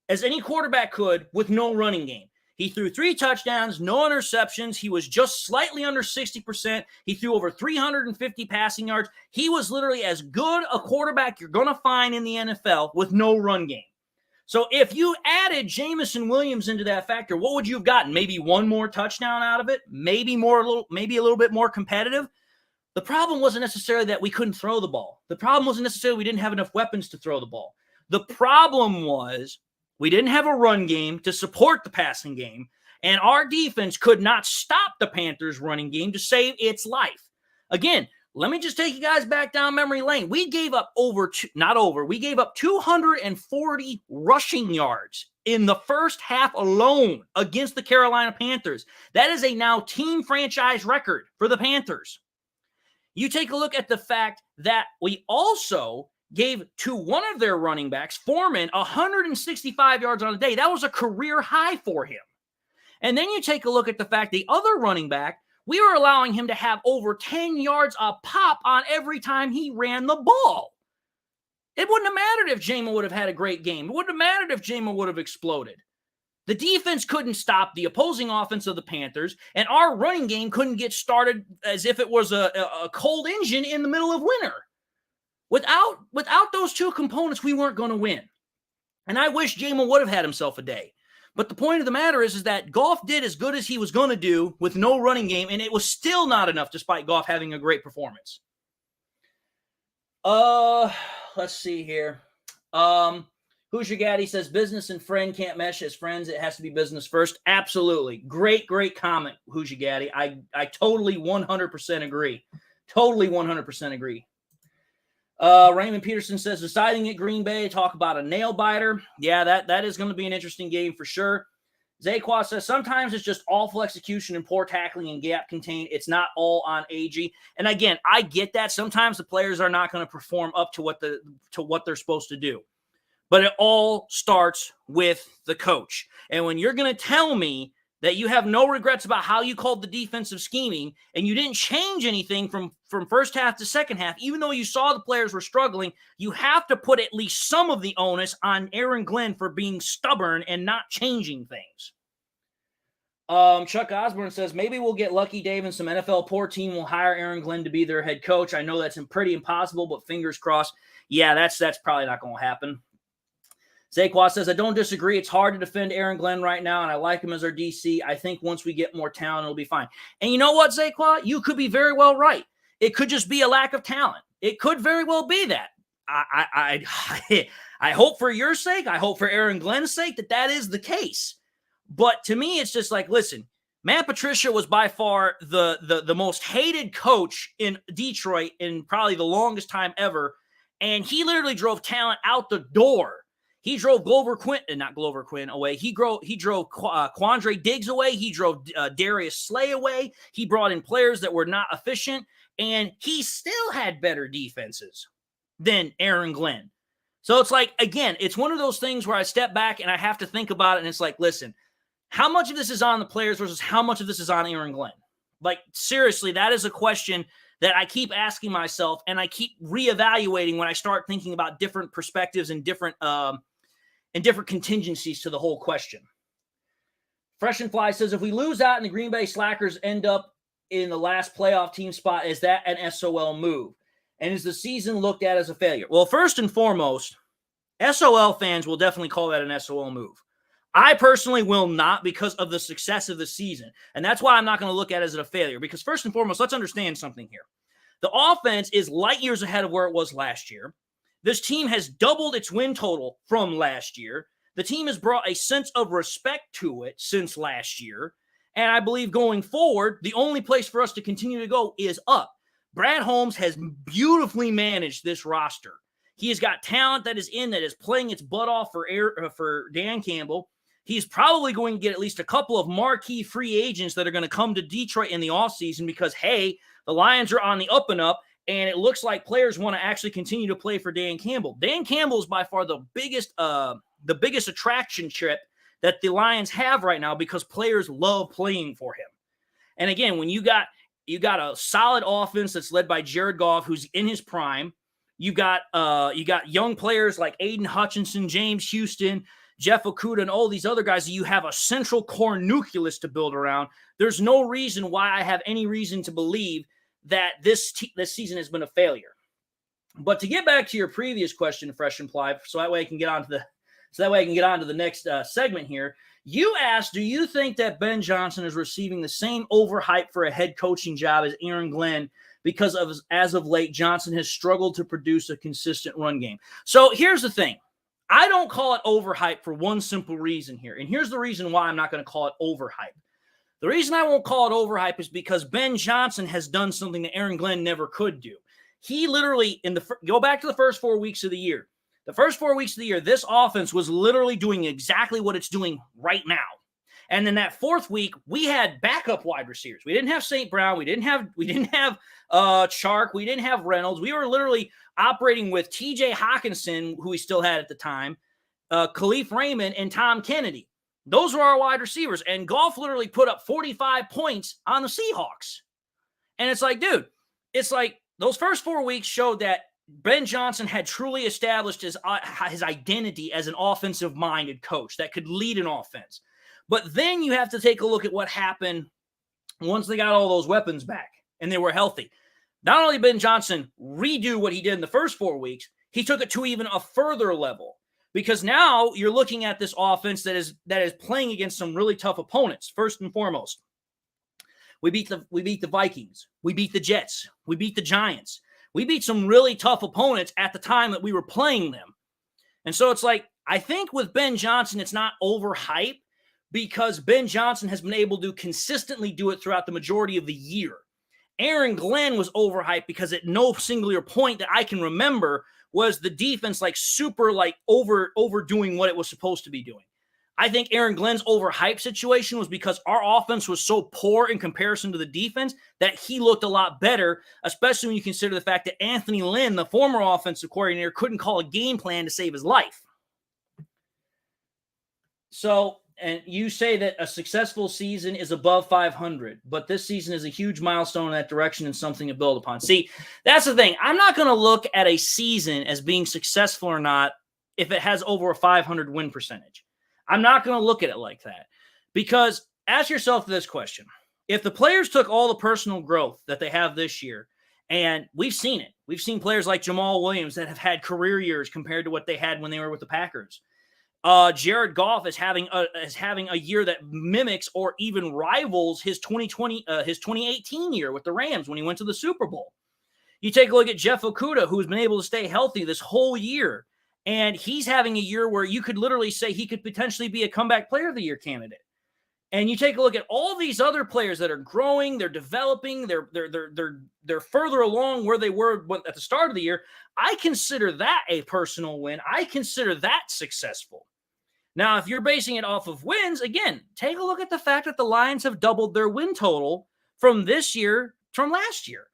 as any quarterback could with no running game. He threw 3 touchdowns, no interceptions. He was just slightly under 60%. He threw over 350 passing yards. He was literally as good a quarterback you're going to find in the NFL with no run game. So if you added Jameson Williams into that factor, what would you have gotten? Maybe one more touchdown out of it? Maybe a little bit more competitive? The problem wasn't necessarily that we couldn't throw the ball. The problem wasn't necessarily we didn't have enough weapons to throw the ball. The problem was we didn't have a run game to support the passing game, and our defense could not stop the Panthers' running game to save its life. Again, let me just take you guys back down memory lane. We gave up we gave up 240 rushing yards in the first half alone against the Carolina Panthers. That is a now team franchise record for the Panthers. You take a look at the fact that we also gave to one of their running backs, Foreman, 165 yards on a day. That was a career high for him. And then you take a look at the fact the other running back, we were allowing him to have over 10 yards a pop on every time he ran the ball. It wouldn't have mattered if Jameson would have had a great game. It wouldn't have mattered if Jameson would have exploded. The defense couldn't stop the opposing offense of the Panthers, and our running game couldn't get started as if it was a cold engine in the middle of winter. Without those 2 components, we weren't going to win. And I wish Jameson would have had himself a day. But the point of the matter is that Goff did as good as he was going to do with no running game, and it was still not enough despite Goff having a great performance. Let's see here. Who Hoosier Gaddy says business and friend can't mesh as friends. It has to be business first. Absolutely. Great comment, Hoosier Gaddy. I totally 100% agree. Totally 100% agree. Raymond Peterson says deciding at Green Bay, talk about a nail biter. Yeah, that is going to be an interesting game for sure. Zaquan says sometimes it's just awful execution and poor tackling and gap contained. It's not all on AG. And again, I get that. Sometimes the players are not going to perform up to what they're supposed to do. But it all starts with the coach. And when you're going to tell me that you have no regrets about how you called the defensive scheming and you didn't change anything from first half to second half, even though you saw the players were struggling, you have to put at least some of the onus on Aaron Glenn for being stubborn and not changing things. Chuck Osborne says, maybe we'll get lucky, Dave, and some NFL poor team will hire Aaron Glenn to be their head coach. I know that's pretty impossible, but fingers crossed. Yeah, that's probably not going to happen. Zaquan says, I don't disagree. It's hard to defend Aaron Glenn right now, and I like him as our DC. I think once we get more talent, it'll be fine. And you know what, Zaquan? You could be very well right. It could just be a lack of talent. It could very well be that. I hope for your sake, I hope for Aaron Glenn's sake that is the case. But to me, it's just like, listen, Matt Patricia was by far the most hated coach in Detroit in probably the longest time ever, and he literally drove talent out the door. He drove not Glover Quinn away. He drove Quandre Diggs away. He drove Darius Slay away. He brought in players that were not efficient, and he still had better defenses than Aaron Glenn. So it's like, again, it's one of those things where I step back and I have to think about it, and it's like, listen, how much of this is on the players versus how much of this is on Aaron Glenn? Like, seriously, that is a question that I keep asking myself, and I keep reevaluating when I start thinking about different perspectives and different contingencies to the whole question. Fresh and Fly says, if we lose out and the Green Bay Slackers end up in the last playoff team spot, is that an SOL move? And is the season looked at as a failure? Well, first and foremost, SOL fans will definitely call that an SOL move. I personally will not, because of the success of the season. And that's why I'm not going to look at it as a failure. Because first and foremost, let's understand something here. The offense is light years ahead of where it was last year. This team has doubled its win total from last year. The team has brought a sense of respect to it since last year. And I believe going forward, the only place for us to continue to go is up. Brad Holmes has beautifully managed this roster. He has got talent that is playing its butt off for Dan Campbell. He's probably going to get at least a couple of marquee free agents that are going to come to Detroit in the offseason because, hey, the Lions are on the up and up, and it looks like players want to actually continue to play for Dan Campbell. Dan Campbell is by far the biggest attraction chip that the Lions have right now because players love playing for him. And again, when you got a solid offense that's led by Jared Goff, who's in his prime, you got young players like Aiden Hutchinson, James Houston, Jeff Okudah, and all these other guys, you have a central core nucleus to build around. There's no reason why I have any reason to believe that this season has been a failure. But to get back to your previous question, Fresh and Fly, so that way I can get on to the next segment here. You asked, do you think that Ben Johnson is receiving the same overhype for a head coaching job as Aaron Glenn because as of late, Johnson has struggled to produce a consistent run game? So here's the thing. I don't call it overhype for one simple reason here. And here's the reason why I'm not going to call it overhype. The reason I won't call it overhype is because Ben Johnson has done something that Aaron Glenn never could do. He literally, go back to the first 4 weeks of the year. The first 4 weeks of the year, this offense was literally doing exactly what it's doing right now. And then that fourth week, we had backup wide receivers. We didn't have St. Brown. We didn't have Chark. We didn't have Reynolds. We were literally operating with T.J. Hawkinson, who we still had at the time, Khalif Raymond, and Tom Kennedy. Those were our wide receivers. And Goff literally put up 45 points on the Seahawks. And it's like, dude, it's like those first 4 weeks showed that Ben Johnson had truly established his identity as an offensive-minded coach that could lead an offense. But then you have to take a look at what happened once they got all those weapons back and they were healthy. Not only did Ben Johnson redo what he did in the first 4 weeks, he took it to even a further level because now you're looking at this offense that is playing against some really tough opponents. First and foremost, we beat the Vikings, we beat the Jets, we beat the Giants. We beat some really tough opponents at the time that we were playing them. And so it's like, I think with Ben Johnson, it's not overhyped because Ben Johnson has been able to consistently do it throughout the majority of the year. Aaron Glenn was overhyped because at no singular point that I can remember was the defense like super like overdoing what it was supposed to be doing. I think Aaron Glenn's overhyped situation was because our offense was so poor in comparison to the defense that he looked a lot better, especially when you consider the fact that Anthony Lynn, the former offensive coordinator, couldn't call a game plan to save his life. So, and you say that a successful season is above 500, but this season is a huge milestone in that direction and something to build upon. See, that's the thing. I'm not going to look at a season as being successful or not if it has over a 500 win percentage. I'm not going to look at it like that, because ask yourself this question. If the players took all the personal growth that they have this year, and we've seen it. We've seen players like Jamal Williams that have had career years compared to what they had when they were with the Packers. Jared Goff is having a year that mimics or even rivals his 2018 year with the Rams when he went to the Super Bowl. You take a look at Jeff Okudah, who's been able to stay healthy this whole year. And he's having a year where you could literally say he could potentially be a comeback player of the year candidate. And you take a look at all these other players that are growing, they're developing, they're further along where they were at the start of the year. I consider that a personal win. I consider that successful. Now, if you're basing it off of wins, again, take a look at the fact that the Lions have doubled their win total from this year from last year.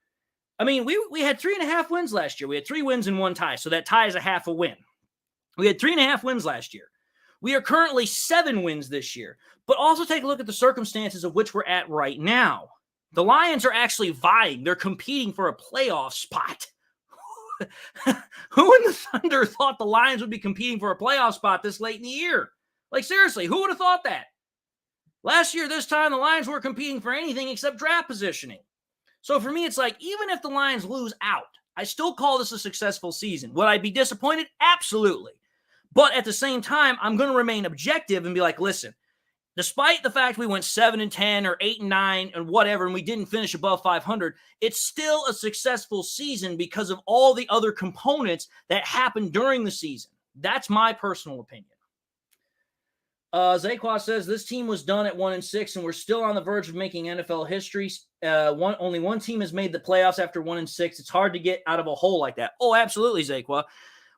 I mean, we had 3.5 wins last year. We had 3 wins and 1 tie, so that tie is a half a win. We had 3.5 wins last year. We are currently 7 wins this year. But also take a look at the circumstances of which we're at right now. The Lions are actually vying. They're competing for a playoff spot. Who in the Thunder thought the Lions would be competing for a playoff spot this late in the year? Like, seriously, who would have thought that? Last year, this time, the Lions weren't competing for anything except draft positioning. So for me, it's like, even if the Lions lose out, I still call this a successful season. Would I be disappointed? Absolutely. But at the same time, I'm going to remain objective and be like, listen, despite the fact we went 7-10 or 8-9 and whatever, and we didn't finish above 500, it's still a successful season because of all the other components that happened during the season. That's my personal opinion. Zaquan says this team was done at 1-6, and we're still on the verge of making NFL history. Only one team has made the playoffs after 1-6. It's hard to get out of a hole like that. Oh, absolutely, Zaquan.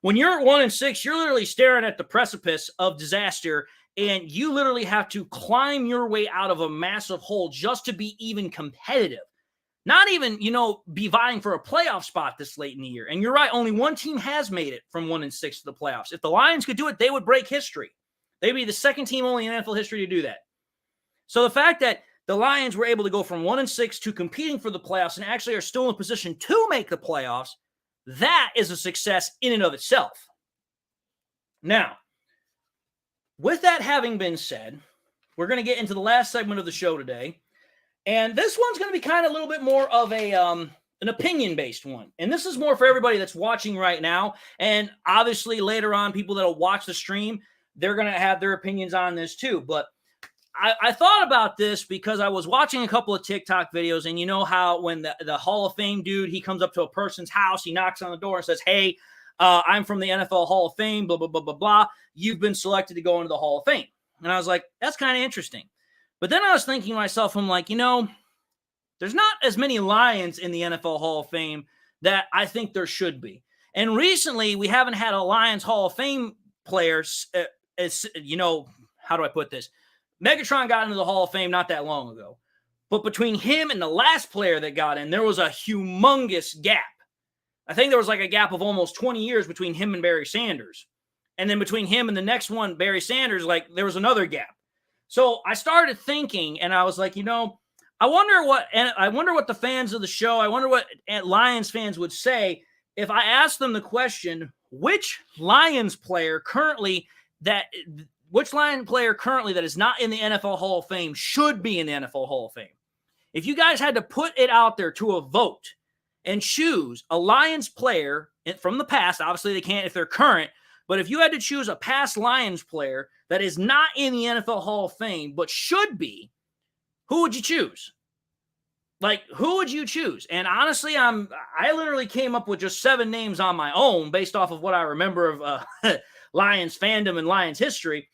When you're at 1-6, you're literally staring at the precipice of disaster, and you literally have to climb your way out of a massive hole just to be even competitive. Not even, be vying for a playoff spot this late in the year. And you're right, only one team has made it from 1-6 to the playoffs. If the Lions could do it, they would break history. They'd be the second team only in NFL history to do that. So the fact that the Lions were able to go from 1-6 to competing for the playoffs and actually are still in a position to make the playoffs, that is a success in and of itself. Now, with that having been said, we're going to get into the last segment of the show today. And this one's going to be kind of a little bit more of an opinion-based one. And this is more for everybody that's watching right now. And obviously later on, people that will watch the stream, they're going to have their opinions on this too. But I thought about this because I was watching a couple of TikTok videos, and you know how when the Hall of Fame dude, he comes up to a person's house, he knocks on the door and says, hey, I'm from the NFL Hall of Fame, blah, blah, blah, blah, blah. You've been selected to go into the Hall of Fame. And I was like, that's kind of interesting. But then I was thinking to myself, I'm like, there's not as many Lions in the NFL Hall of Fame that I think there should be. And recently, we haven't had a Lions Hall of Fame player, how do I put this? Megatron got into the Hall of Fame not that long ago. But between him and the last player that got in, there was a humongous gap. I think there was like a gap of almost 20 years between him and Barry Sanders. And then between him and the next one, Barry Sanders, there was another gap. So I started thinking, and I was like, I wonder what the fans of the show, I wonder what Lions fans would say if I asked them the question, which Lion player currently that is not in the NFL Hall of Fame should be in the NFL Hall of Fame? If you guys had to put it out there to a vote and choose a Lions player from the past, obviously they can't if they're current, but if you had to choose a past Lions player that is not in the NFL Hall of Fame but should be, who would you choose? Who would you choose? And honestly, I literally came up with just 7 names on my own based off of what I remember of Lions fandom and Lions history.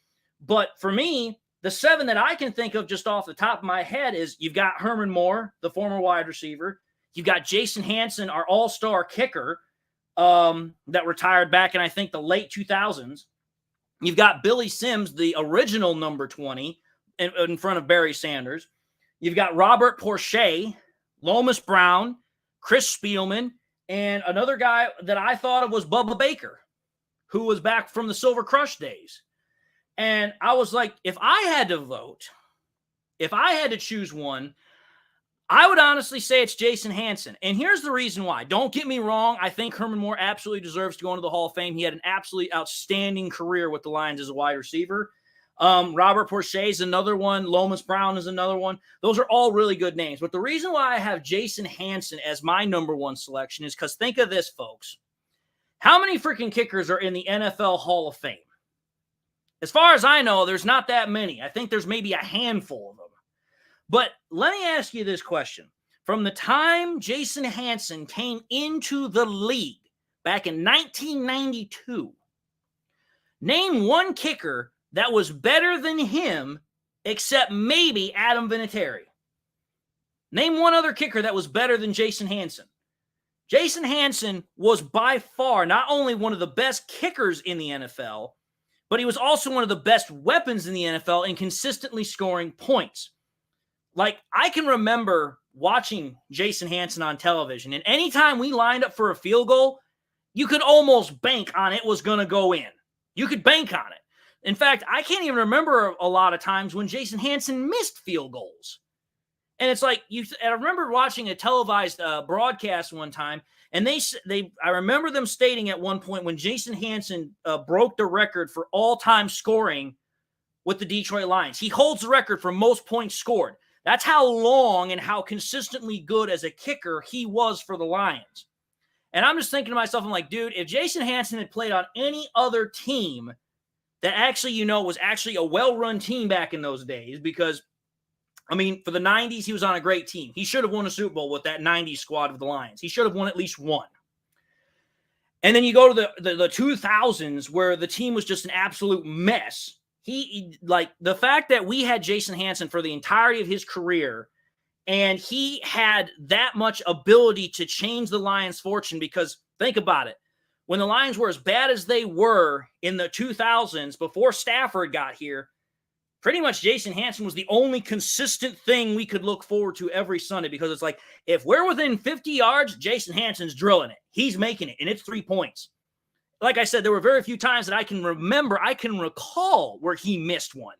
But for me, the 7 that I can think of just off the top of my head is you've got Herman Moore, the former wide receiver. You've got Jason Hanson, our all-star kicker, that retired back in, I think, the late 2000s. You've got Billy Sims, the original number 20, in front of Barry Sanders. You've got Robert Porcher, Lomas Brown, Chris Spielman, and another guy that I thought of was Bubba Baker, who was back from the Silver Crush days. And I was like, if I had to vote, if I had to choose one, I would honestly say it's Jason Hanson. And here's the reason why. Don't get me wrong. I think Herman Moore absolutely deserves to go into the Hall of Fame. He had an absolutely outstanding career with the Lions as a wide receiver. Robert Porcher is another one. Lomas Brown is another one. Those are all really good names. But the reason why I have Jason Hanson as my number 1 selection is because think of this, folks. How many freaking kickers are in the NFL Hall of Fame? As far as I know, there's not that many. I think there's maybe a handful of them. But let me ask you this question. From the time Jason Hanson came into the league back in 1992, name one kicker that was better than him except maybe Adam Vinatieri. Name one other kicker that was better than Jason Hanson. Jason Hanson was by far not only one of the best kickers in the NFL, but he was also one of the best weapons in the NFL in consistently scoring points. Like, I can remember watching Jason Hanson on television, and anytime we lined up for a field goal, you could almost bank on it was going to go in. You could bank on it. In fact, I can't even remember a lot of times when Jason Hanson missed field goals. And it's like, I remember watching a televised broadcast one time, and I remember them stating at one point when Jason Hanson broke the record for all-time scoring with the Detroit Lions. He holds the record for most points scored. That's how long and how consistently good as a kicker he was for the Lions. And I'm just thinking to myself, I'm like, dude, if Jason Hanson had played on any other team that actually, was actually a well-run team back in those days, because, I mean, for the 90s, he was on a great team. He should have won a Super Bowl with that 90s squad of the Lions. He should have won at least one. And then you go to the 2000s where the team was just an absolute mess. The fact that we had Jason Hanson for the entirety of his career, and he had that much ability to change the Lions' fortune, because think about it. When the Lions were as bad as they were in the 2000s before Stafford got here, pretty much Jason Hanson was the only consistent thing we could look forward to every Sunday, because it's like, if we're within 50 yards, Jason Hanson's drilling it. He's making it, and it's 3 points. Like I said, there were very few times that I can recall where he missed one.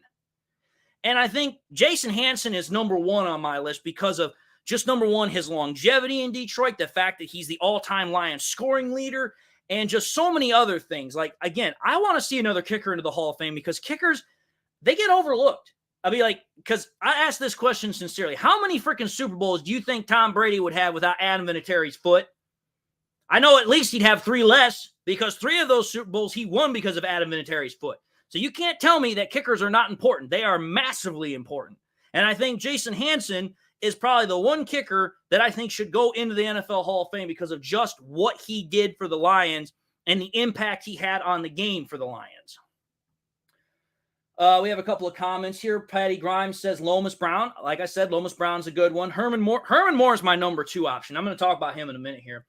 And I think Jason Hanson is number 1 on my list because of just, number 1, his longevity in Detroit, the fact that he's the all-time Lions scoring leader, and just so many other things. Like, again, I want to see another kicker into the Hall of Fame, because kickers, they get overlooked. I'll be like, because I asked this question sincerely. How many freaking Super Bowls do you think Tom Brady would have without Adam Vinatieri's foot? I know at least he'd have 3 less, because 3 of those Super Bowls he won because of Adam Vinatieri's foot. So you can't tell me that kickers are not important. They are massively important. And I think Jason Hanson is probably the one kicker that I think should go into the NFL Hall of Fame because of just what he did for the Lions and the impact he had on the game for the Lions. We have a couple of comments here. Patty Grimes says Lomas Brown. Like I said, Lomas Brown's a good one. Herman Moore is my number 2 option. I'm going to talk about him in a minute here.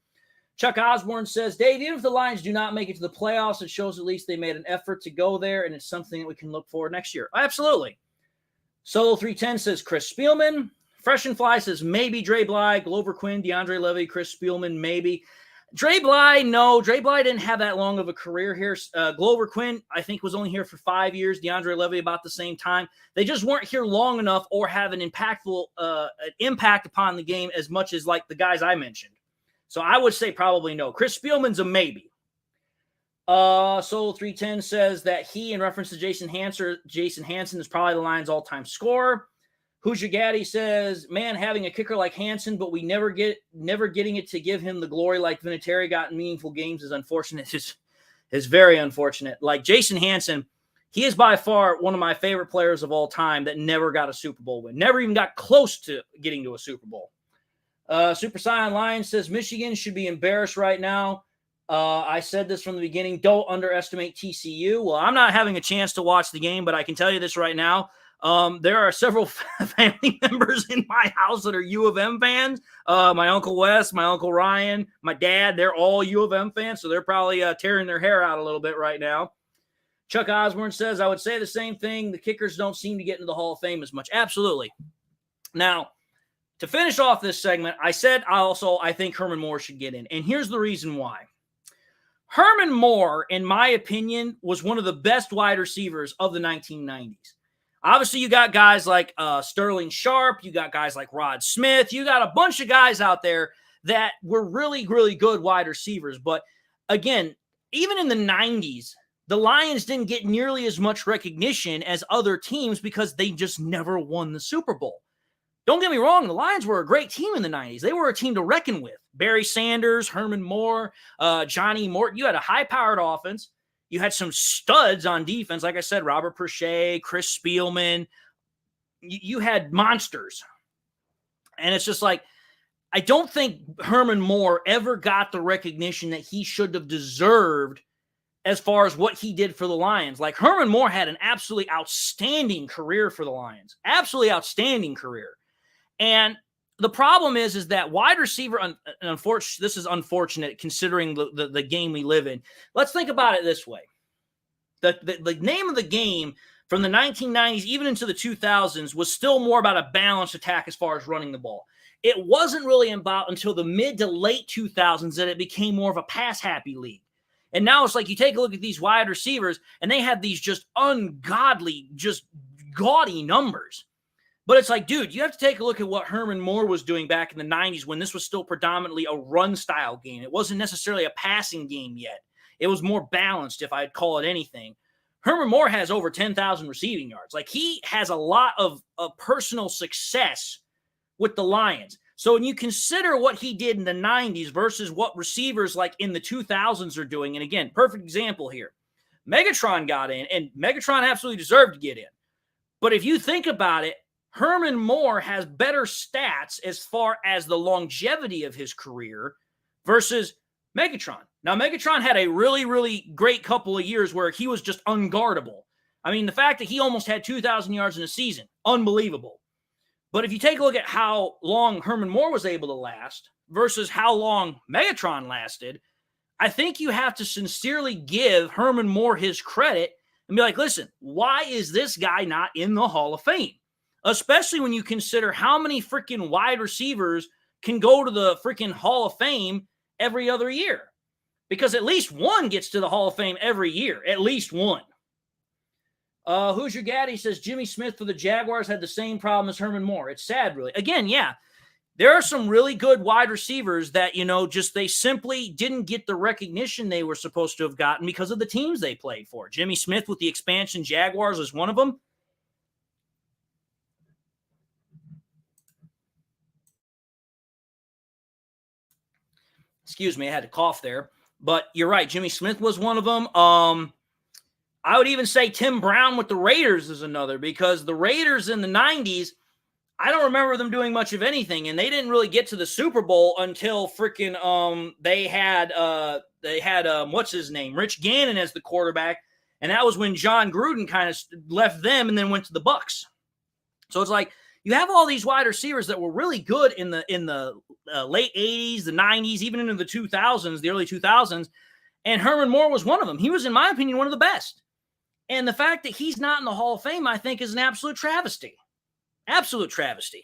Chuck Osborne says, Dave, even if the Lions do not make it to the playoffs, it shows at least they made an effort to go there, and it's something that we can look forward next year. Absolutely. Solo 310 says Chris Spielman. Fresh and Fly says maybe Dre Bly, Glover Quinn, DeAndre Levy, Chris Spielman, maybe. Dre Bly, no. Dre Bly didn't have that long of a career here. Glover Quinn, I think, was only here for 5 years. DeAndre Levy about the same time. They just weren't here long enough or have an impactful impact upon the game as much as like the guys I mentioned. So I would say probably no. Chris Spielman's a maybe. Soul 310 says that he, in reference to Jason Hanson, is probably the Lions' all-time scorer. Hoosier Gaddy says, man, having a kicker like Hanson, but we never getting it to give him the glory like Vinatieri got in meaningful games is unfortunate. It's very unfortunate. Like Jason Hanson, he is by far one of my favorite players of all time that never got a Super Bowl win. Never even got close to getting to a Super Bowl. Super Saiyan Lion says Michigan should be embarrassed right now. I said this from the beginning, don't underestimate TCU. Well, I'm not having a chance to watch the game, but I can tell you this right now. There are several family members in my house that are U of M fans. My Uncle Wes, my Uncle Ryan, my dad, they're all U of M fans, so they're probably tearing their hair out a little bit right now. Chuck Osborne says, I would say the same thing. The kickers don't seem to get into the Hall of Fame as much. Absolutely. Now, to finish off this segment, I said I think Herman Moore should get in, and here's the reason why. Herman Moore, in my opinion, was one of the best wide receivers of the 1990s. Obviously, you got guys like Sterling Sharp. You got guys like Rod Smith. You got a bunch of guys out there that were really, really good wide receivers. But again, even in the 90s, the Lions didn't get nearly as much recognition as other teams because they just never won the Super Bowl. Don't get me wrong, the Lions were a great team in the 90s. They were a team to reckon with. Barry Sanders, Herman Moore, Johnny Morton. You had a high-powered offense. You had some studs on defense. Like I said, Robert Prochet, Chris Spielman. You had monsters. And it's just like, I don't think Herman Moore ever got the recognition that he should have deserved as far as what he did for the Lions. Like, Herman Moore had an absolutely outstanding career for the Lions. Absolutely outstanding career. And the problem is that wide receiver, this is unfortunate considering the game we live in. Let's think about it this way. The name of the game from the 1990s, even into the 2000s, was still more about a balanced attack as far as running the ball. It wasn't really about until the mid to late 2000s that it became more of a pass-happy league. And now it's like you take a look at these wide receivers, and they have these just ungodly, just gaudy numbers. But it's like, dude, you have to take a look at what Herman Moore was doing back in the 90s when this was still predominantly a run-style game. It wasn't necessarily a passing game yet. It was more balanced, if I'd call it anything. Herman Moore has over 10,000 receiving yards. Like, he has a lot of personal success with the Lions. So when you consider what he did in the 90s versus what receivers like in the 2000s are doing, and again, perfect example here. Megatron got in, and Megatron absolutely deserved to get in. But if you think about it, Herman Moore has better stats as far as the longevity of his career versus Megatron. Now, Megatron had a really, really great couple of years where he was just unguardable. I mean, the fact that he almost had 2,000 yards in a season, unbelievable. But if you take a look at how long Herman Moore was able to last versus how long Megatron lasted, I think you have to sincerely give Herman Moore his credit and be like, listen, why is this guy not in the Hall of Fame? Especially when you consider how many freaking wide receivers can go to the freaking Hall of Fame every other year. Because at least one gets to the Hall of Fame every year. At least one. Who's your gaddy? Says Jimmy Smith for the Jaguars had the same problem as Herman Moore. It's sad, really. Again, yeah, there are some really good wide receivers that, just they simply didn't get the recognition they were supposed to have gotten because of the teams they played for. Jimmy Smith with the expansion Jaguars is one of them. Excuse me, I had to cough there. But you're right, Jimmy Smith was one of them. I would even say Tim Brown with the Raiders is another, because the Raiders in the 90s, I don't remember them doing much of anything, and they didn't really get to the Super Bowl until freaking they had what's his name, Rich Gannon as the quarterback, and that was when John Gruden kind of left them and then went to the Bucs. So it's like you have all these wide receivers that were really good in the late 80s, the 90s, even into the 2000s, the early 2000s, and Herman Moore was one of them. He was, in my opinion, one of the best. And the fact that he's not in the Hall of Fame, I think, is an absolute travesty. Absolute travesty.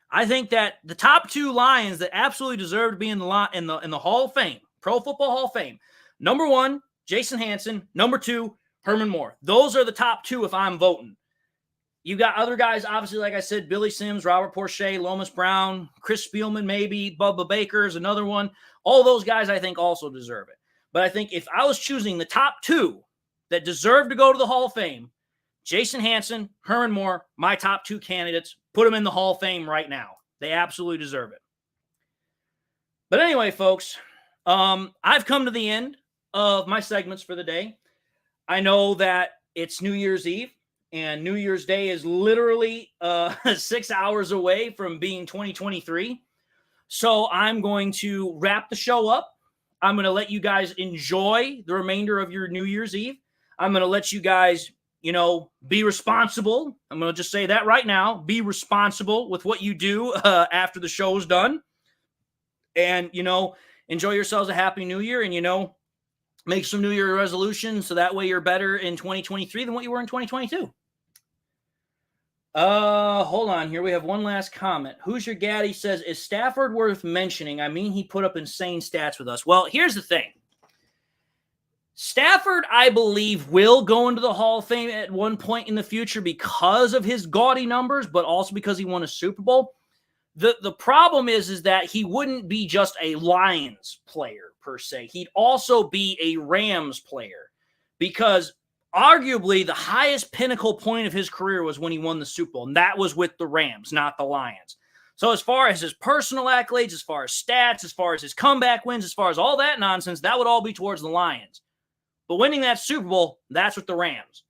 I think that the top two Lions that absolutely deserve to be in the Hall of Fame, Pro Football Hall of Fame, number one, Jason Hanson. Number two, Herman Moore. Those are the top two if I'm voting. You got other guys, obviously, like I said, Billy Sims, Robert Porcher, Lomas Brown, Chris Spielman, maybe, Bubba Baker is another one. All those guys, I think, also deserve it. But I think if I was choosing the top two that deserve to go to the Hall of Fame, Jason Hanson, Herman Moore, my top two candidates, put them in the Hall of Fame right now. They absolutely deserve it. But anyway, folks, I've come to the end of my segments for the day. I know that it's New Year's Eve, and New Year's Day is literally 6 hours away from being 2023. So I'm going to wrap the show up. I'm going to let you guys enjoy the remainder of your New Year's Eve. I'm going to let you guys, be responsible. I'm going to just say that right now. Be responsible with what you do after the show is done. And, enjoy yourselves a happy new year and, make some New Year resolutions so that way you're better in 2023 than what you were in 2022. Hold on here. We have one last comment. Who's your Gaddy says, is Stafford worth mentioning? I mean, he put up insane stats with us. Well, here's the thing. Stafford, I believe, will go into the Hall of Fame at one point in the future because of his gaudy numbers, but also because he won a Super Bowl. The problem is that he wouldn't be just a Lions player per se. He'd also be a Rams player because arguably the highest pinnacle point of his career was when he won the Super Bowl, and that was with the Rams, not the Lions. So as far as his personal accolades, as far as stats, as far as his comeback wins, as far as all that nonsense, that would all be towards the Lions. But winning that Super Bowl, that's with the Rams.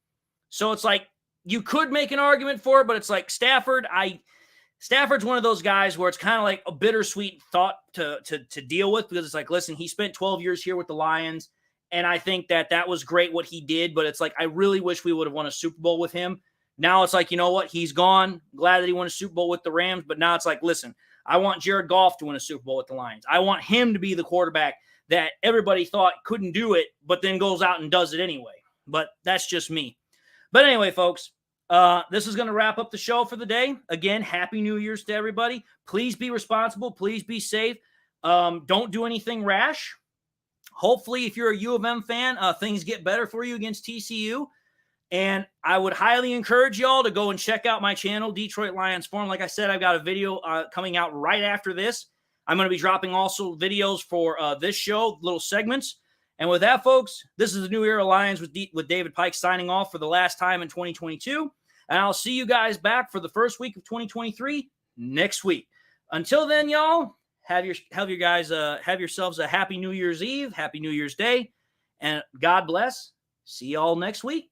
So it's like you could make an argument for it, but it's like Stafford's one of those guys where it's kind of like a bittersweet thought to deal with because it's like, listen, he spent 12 years here with the Lions. And I think that was great what he did, but it's like, I really wish we would have won a Super Bowl with him. Now it's like, you know what? He's gone. Glad that he won a Super Bowl with the Rams. But now it's like, listen, I want Jared Goff to win a Super Bowl with the Lions. I want him to be the quarterback that everybody thought couldn't do it, but then goes out and does it anyway. But that's just me. But anyway, folks, this is going to wrap up the show for the day. Again, Happy New Year's to everybody. Please be responsible. Please be safe. Don't do anything rash. Hopefully, if you're a U of M fan, things get better for you against TCU. And I would highly encourage y'all to go and check out my channel, Detroit Lions Forum. Like I said, I've got a video coming out right after this. I'm going to be dropping also videos for this show, little segments. And with that, folks, this is the New Era Lions with David Pyke signing off for the last time in 2022. And I'll see you guys back for the first week of 2023 next week. Until then, y'all, have yourselves a happy New Year's Eve, happy New Year's Day, and God bless. See y'all next week.